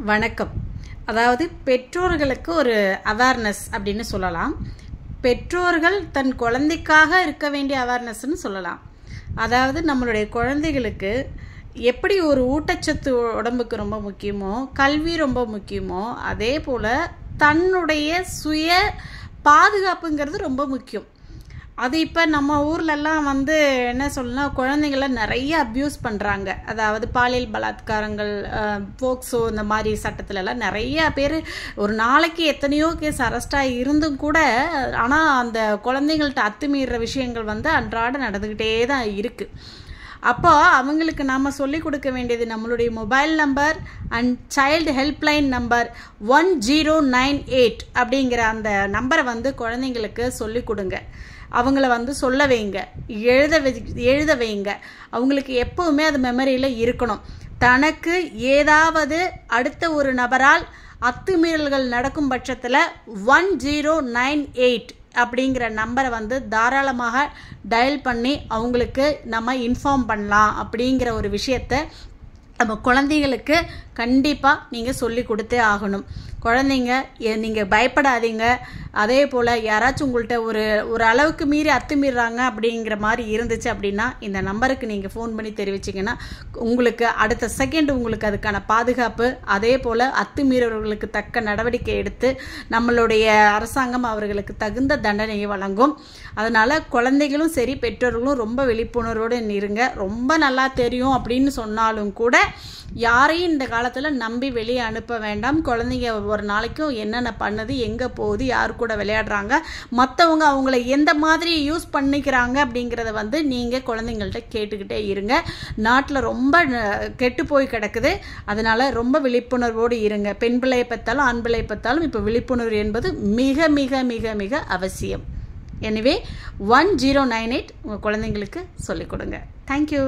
வணக்கம். அதாவது பெற்றோர்களுக்கு ஒரு அவேர்னஸ் அப்படின்னு சொல்லலாம். பெற்றோர்கள் தன் குழந்தைக்காக இருக்க வேண்டிய அவேர்னஸ்ன்னு சொல்லலாம். அதாவது நம்மளுடைய குழந்தைகளுக்கு எப்படி ஒரு ஊட்டச்சத்து உடம்புக்கு ரொம்ப முக்கியமோ, கல்வி ரொம்ப முக்கியமோ, அதே போல் தன்னுடைய சுய பாதுகாப்புங்கிறது ரொம்ப முக்கியம். அது இப்போ நம்ம ஊர்லெல்லாம் என்ன சொல்லலாம், குழந்தைங்கள நிறைய அப்யூஸ் பண்ணுறாங்க. அதாவது பாலியல் பலாத்காரங்கள், போக்சோ இந்த மாதிரி சட்டத்திலலாம் நிறைய பேர் ஒரு நாளைக்கு எத்தனையோ கேஸ் அரெஸ்டாக இருந்தும் கூட, ஆனால் அந்த குழந்தைங்கள்ட்ட அத்துமீற விஷயங்கள் அன்றாட நடந்துக்கிட்டே தான் இருக்குது. அப்போ அவங்களுக்கு நாம் சொல்லிக் கொடுக்க வேண்டியது நம்மளுடைய mobile number and child helpline number 1098 அப்படிங்கிற அந்த நம்பரை குழந்தைங்களுக்கு சொல்லிக் கொடுங்க. அவங்கள சொல்ல வைங்க, எழுத வைங்க. அவங்களுக்கு எப்போவுமே அது மெமரியில் இருக்கணும். தனக்கு ஏதாவது அடுத்த ஒரு நபரால் அத்துமீறல்கள் நடக்கும் பட்சத்தில் 1098 அப்படிங்கிற நம்பரை தாராளமாக டயல் பண்ணி அவங்களுக்கு நம்ம இன்ஃபார்ம் பண்ணலாம். அப்படிங்கிற ஒரு விஷயத்தை நம்ம குழந்தைங்களுக்கு கண்டிப்பாக நீங்கள் சொல்லி கொடுத்தே ஆகணும். குழந்தைங்க நீங்கள் பயப்படாதீங்க. அதே போல் யாராச்சும் உங்கள்கிட்ட ஒரு அளவுக்கு மீறி அத்துமீறாங்க அப்படிங்கிற மாதிரி இருந்துச்சு அப்படின்னா இந்த நம்பருக்கு நீங்கள் ஃபோன் பண்ணி தெரிவிச்சிங்கன்னா உங்களுக்கு அடுத்த செகண்ட் உங்களுக்கு அதுக்கான பாதுகாப்பு, அதே போல் அத்துமீறவர்களுக்கு தக்க நடவடிக்கை எடுத்து நம்மளுடைய அரசாங்கம் அவர்களுக்கு தகுந்த தண்டனையை வழங்கும். அதனால் குழந்தைகளும் சரி பெற்றோர்களும் ரொம்ப விழிப்புணர்வோடு இருங்க. ரொம்ப நல்லா தெரியும் அப்படின்னு சொன்னாலும் கூட யாரையும் இந்த காலத்தில் நம்பி வெளியே அனுப்ப வேண்டாம். குழந்தைங்க ஒரு நாளைக்கும் என்னென்ன பண்ணுது, எங்கே போகுது, யார் கூட விளையாடுறாங்க, மற்றவங்க அவங்கள எந்த மாதிரி யூஸ் பண்ணிக்கிறாங்க அப்படிங்கிறத நீங்கள் குழந்தைங்கள்ட்ட கேட்டுக்கிட்டே இருங்க. நாட்டில் ரொம்ப கெட்டு போய் கிடக்குது. அதனால் ரொம்ப விழிப்புணர்வோடு இருங்க. பெண் பிள்ளையை பெற்றாலும் ஆண் பிள்ளையை பெற்றாலும் இப்போ விழிப்புணர்வு என்பது மிக மிக மிக மிக அவசியம். எனவே 1098 உங்கள் குழந்தைங்களுக்கு சொல்லிக் கொடுங்க. தேங்க்யூ.